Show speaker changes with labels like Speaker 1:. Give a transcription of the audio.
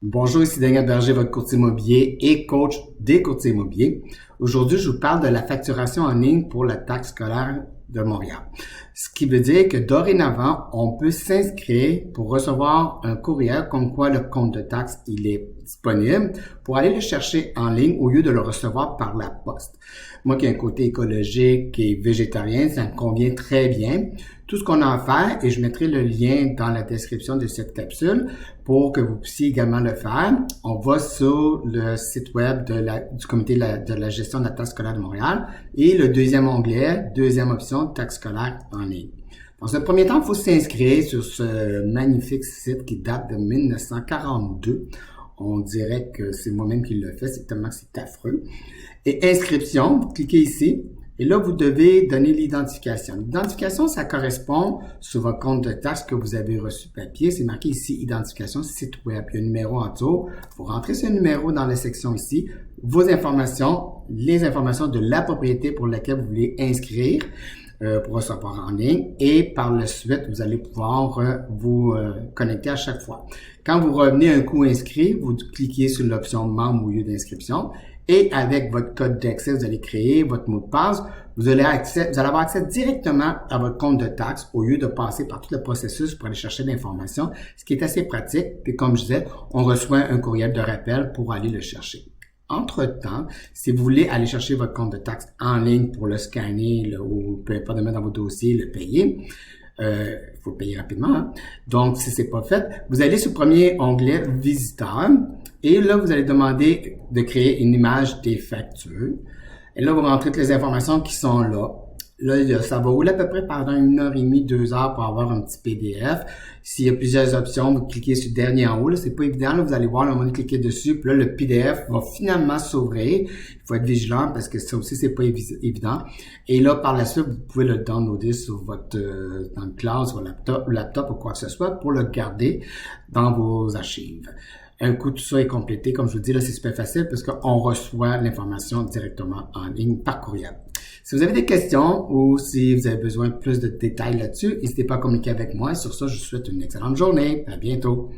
Speaker 1: Bonjour, ici Daniel Berger, votre courtier immobilier et coach des courtiers immobiliers. Aujourd'hui, je vous parle de la facturation en ligne pour la taxe scolaire de Montréal. Ce qui veut dire que dorénavant, on peut s'inscrire pour recevoir un courriel comme quoi le compte de taxe il est disponible pour aller le chercher en ligne au lieu de le recevoir par la poste. Moi qui ai un côté écologique et végétarien, ça me convient très bien. Tout ce qu'on a à faire, et je mettrai le lien dans la description de cette capsule pour que vous puissiez également le faire. On va sur le site web du comité de la gestion de la taxe scolaire de Montréal et le deuxième onglet, deuxième option, taxe scolaire en ligne. Dans un premier temps, il faut s'inscrire sur ce magnifique site qui date de 1942. On dirait que c'est moi-même qui le fais, c'est tellement que c'est affreux. Et inscription, vous cliquez ici. Et là, vous devez donner l'identification. L'identification, ça correspond sur votre compte de taxe que vous avez reçu papier. C'est marqué ici, identification, site web. Il y a un numéro en dessous. Vous rentrez ce numéro dans la section ici. Vos informations, les informations de la propriété pour laquelle vous voulez inscrire pour recevoir en ligne. Et par la suite, vous allez pouvoir vous connecter à chaque fois. Quand vous revenez un coup inscrit, vous cliquez sur l'option membre au lieu d'inscription. Et avec votre code d'accès, vous allez créer votre mot de passe. Vous allez avoir accès directement à votre compte de taxe au lieu de passer par tout le processus pour aller chercher l'information, ce qui est assez pratique. Puis comme je disais, on reçoit un courriel de rappel pour aller le chercher. Entre-temps, si vous voulez aller chercher votre compte de taxe en ligne pour le scanner ou peu importe de mettre dans votre dossier, le payer, il faut le payer rapidement. Hein? Donc, si c'est pas fait, vous allez sur le premier onglet Visiteur et là, vous allez demander de créer une image des factures. Et là, vous rentrez toutes les informations qui sont là. Là, ça va rouler à peu près pendant 1h30, 2 heures pour avoir un petit PDF. S'il y a plusieurs options, vous cliquez sur dernier en haut. Là, c'est pas évident. Là, vous allez voir, là, on va cliquer dessus. Puis là, le PDF va finalement s'ouvrir. Il faut être vigilant parce que ça aussi, c'est pas évident. Et là, par la suite, vous pouvez le downloader sur votre dans le cloud, sur laptop ou quoi que ce soit pour le garder dans vos archives. Un coup, tout ça est complété. Comme je vous dis, là, c'est super facile parce qu'on reçoit l'information directement en ligne par courriel. Si vous avez des questions ou si vous avez besoin de plus de détails là-dessus, n'hésitez pas à communiquer avec moi. Sur ça, je vous souhaite une excellente journée. À bientôt.